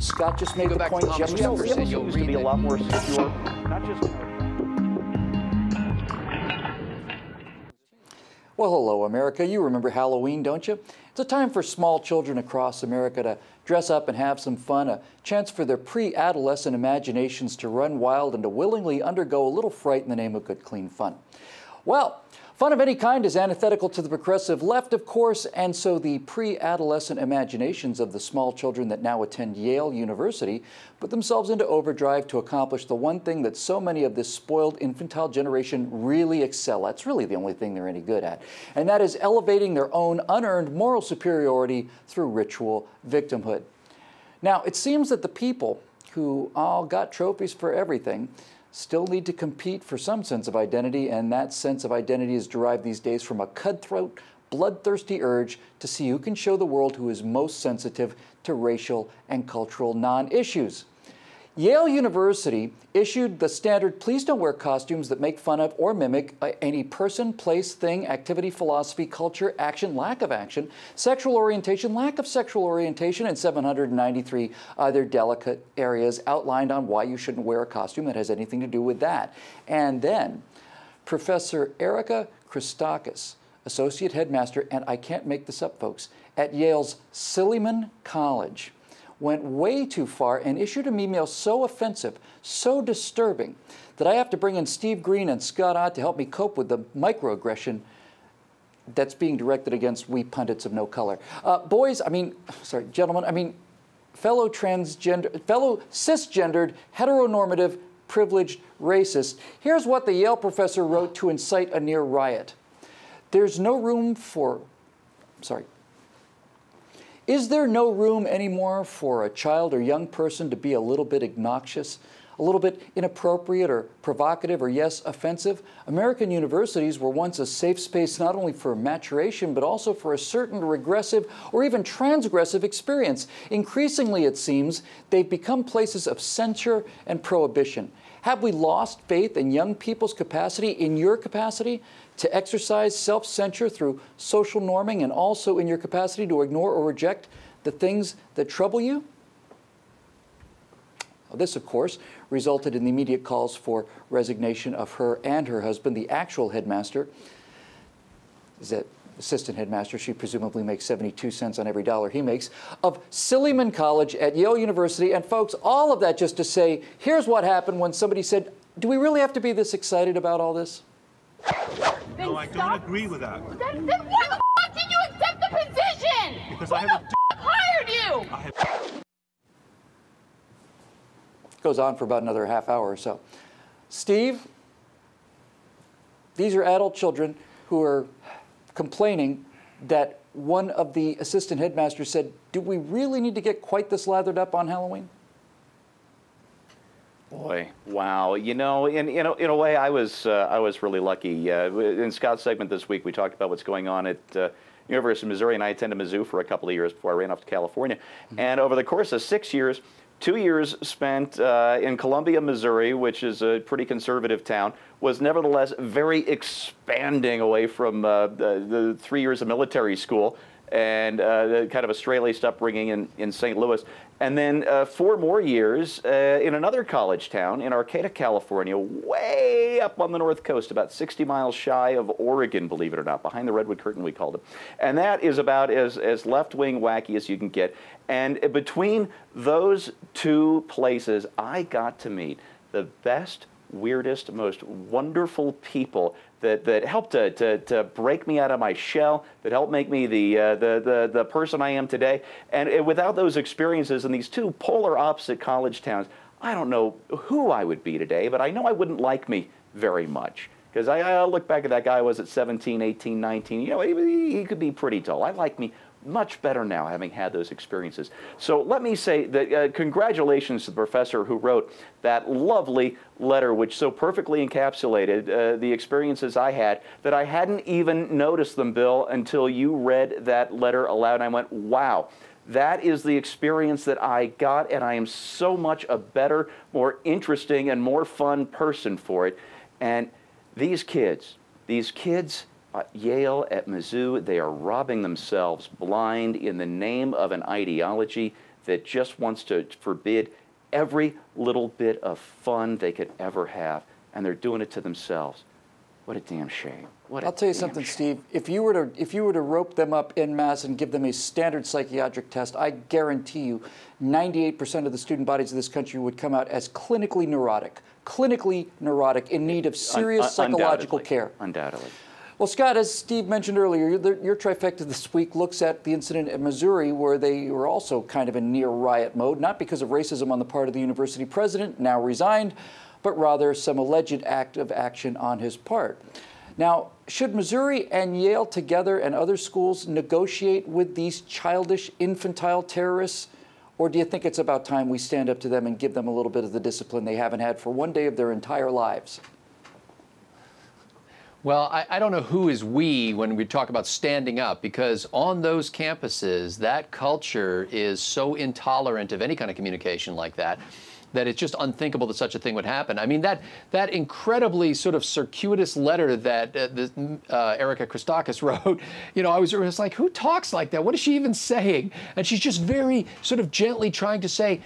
Scott just made the point. Thomas Jefferson, you'll used to be a lot more secure, not just. Well, hello, America. You remember Halloween, don't you? It's a time for small children across America to dress up and have some fun, a chance for their pre-adolescent imaginations to run wild and to willingly undergo a little fright in the name of good, clean fun. Well, fun of any kind is antithetical to the progressive left, of course, and so the pre-adolescent imaginations of the small children that now attend Yale University put themselves into overdrive to accomplish the one thing that so many of this spoiled infantile generation really excel at. It's really the only thing they're any good at, and that is elevating their own unearned moral superiority through ritual victimhood. Now, it seems that the people who all got trophies for everything still need to compete for some sense of identity, and that sense of identity is derived these days from a cutthroat, bloodthirsty urge to see who can show the world who is most sensitive to racial and cultural non-issues. Yale University issued the standard "please don't wear costumes that make fun of or mimic any person, place, thing, activity, philosophy, culture, action, lack of action, sexual orientation, lack of sexual orientation," and 793 other delicate areas outlined on why you shouldn't wear a costume that has anything to do with that. And then Professor Erica Christakis, Associate Headmaster, and I can't make this up, folks, at Yale's Silliman College, went way too far and issued an email so offensive, so disturbing, that I have to bring in Steve Green and Scott Ott to help me cope with the microaggression that's being directed against we pundits of no color. Gentlemen, fellow cisgendered, heteronormative, privileged racist. Here's what the Yale professor wrote to incite a near riot. There's no room for, Is there no room anymore for a child or young person to be a little bit obnoxious, a little bit inappropriate or provocative or, yes, offensive? American universities were once a safe space not only for maturation but also for a certain regressive or even transgressive experience. Increasingly, it seems, they've become places of censure and prohibition. Have we lost faith in young people's capacity, in your capacity, to exercise self-censure through social norming, and also in your capacity to ignore or reject the things that trouble you? This, of course, resulted in the immediate calls for resignation of her and her husband, the actual headmaster. Is that assistant headmaster? She presumably makes 72 cents on every dollar he makes, of Silliman College at Yale University. And folks, all of that just to say, here's what happened when somebody said, do we really have to be this excited about all this? No, I don't agree with that. Then why the f did you accept the position? Because Who I have the f hired you? Goes on for about another half hour or so. Steve, these are adult children who are complaining that one of the assistant headmasters said, do we really need to get quite this lathered up on Halloween? Boy, wow! In a way, I was really lucky. In Scott's segment this week, we talked about what's going on at University of Missouri, and I attended Mizzou for a couple of years before I ran off to California. And over the course of 6 years, 2 years spent in Columbia, Missouri, which is a pretty conservative town, was nevertheless very expanding away from the 3 years of military school and kind of a straight-laced upbringing in St. Louis. And then 4 more years in another college town in Arcata, California, way up on the north coast, about 60 miles shy of Oregon, believe it or not, behind the Redwood Curtain, we called it. And that is about as left-wing wacky as you can get. And between those 2 places, I got to meet the best, weirdest, most wonderful people that helped to break me out of my shell, that helped make me the person I am today. And without those experiences in these 2 polar opposite college towns, I don't know who I would be today, but I know I wouldn't like me very much. Because I look back at that guy I was at 17, 18, 19, he could be pretty dull. I like me much better now, having had those experiences. So let me say that congratulations to the professor who wrote that lovely letter, which so perfectly encapsulated the experiences I had, that I hadn't even noticed them, Bill, until you read that letter aloud. And I went, wow. That is the experience that I got, and I am so much a better, more interesting, and more fun person for it. And these kids at Yale, at Mizzou, they are robbing themselves blind in the name of an ideology that just wants to forbid every little bit of fun they could ever have, and they're doing it to themselves. What a damn shame. I'll tell you something, Steve. If you were to rope them up en masse and give them a standard psychiatric test, I guarantee you 98% of the student bodies of this country would come out as clinically neurotic, in need of serious psychological care. Undoubtedly. Well, Scott, as Steve mentioned earlier, your trifecta this week looks at the incident at Missouri where they were also kind of in near riot mode, not because of racism on the part of the university president, now resigned, but rather some alleged act of action on his part. Now, should Missouri and Yale together and other schools negotiate with these childish, infantile terrorists? Or do you think it's about time we stand up to them and give them a little bit of the discipline they haven't had for one day of their entire lives? Well, I don't know who is we when we talk about standing up, because on those campuses, that culture is so intolerant of any kind of communication like that, that it's just unthinkable that such a thing would happen. I mean, that incredibly sort of circuitous letter that Erica Christakis wrote, you know, I was like, who talks like that? What is she even saying? And she's just very sort of gently trying to say,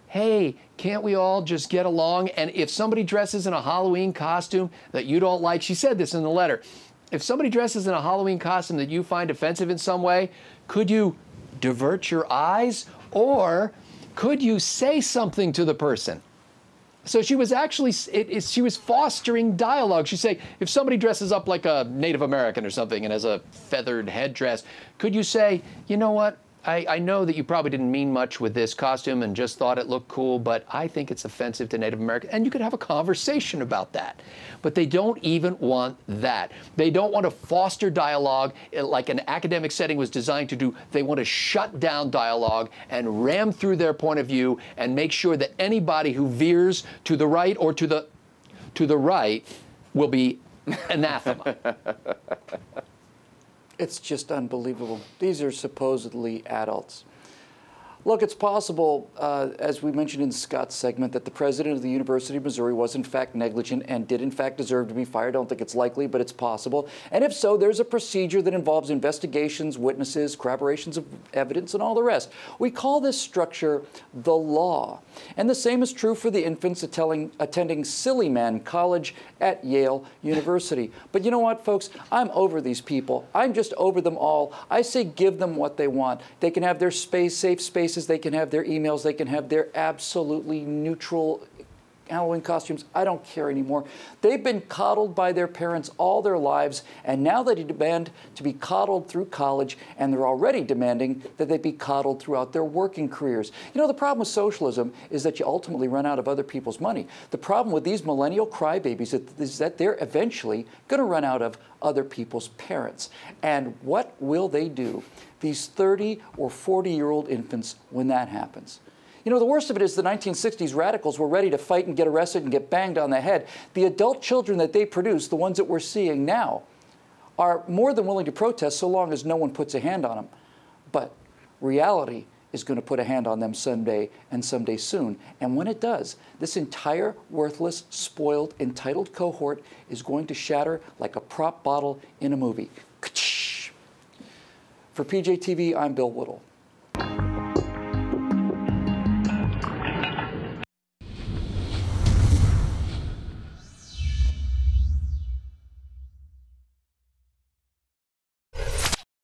hey, can't we all just get along? And if somebody dresses in a Halloween costume that you don't like, she said this in the letter, if somebody dresses in a Halloween costume that you find offensive in some way, could you divert your eyes, or could you say something to the person? So she was actually, she was fostering dialogue. She's saying, if somebody dresses up like a Native American or something and has a feathered headdress, could you say, you know what? I know that you probably didn't mean much with this costume and just thought it looked cool, but I think it's offensive to Native Americans. And you could have a conversation about that. But they don't even want that. They don't want to foster dialogue like an academic setting was designed to do. They want to shut down dialogue and ram through their point of view and make sure that anybody who veers to the right or to the right will be anathema. It's just unbelievable. These are supposedly adults. Look, it's possible, as we mentioned in Scott's segment, that the president of the University of Missouri was in fact negligent and did in fact deserve to be fired. I don't think it's likely, but it's possible. And if so, there's a procedure that involves investigations, witnesses, corroborations of evidence, and all the rest. We call this structure the law. And the same is true for the infants attending Silly Man College at Yale University. But you know what, folks? I'm over these people. I'm just over them all. I say give them what they want. They can have their safe spaces. They can have their emails. They can have their absolutely neutral Halloween costumes. I don't care anymore. They've been coddled by their parents all their lives, and now they demand to be coddled through college, and they're already demanding that they be coddled throughout their working careers. You know, the problem with socialism is that you ultimately run out of other people's money. The problem with these millennial crybabies is that they're eventually going to run out of other people's parents. And what will they do, these 30 or 40-year-old infants, when that happens? You know, the worst of it is the 1960s radicals were ready to fight and get arrested and get banged on the head. The adult children that they produce, the ones that we're seeing now, are more than willing to protest so long as no one puts a hand on them. But reality is going to put a hand on them someday, and someday soon. And when it does, this entire worthless, spoiled, entitled cohort is going to shatter like a prop bottle in a movie. For PJTV, I'm Bill Woodall.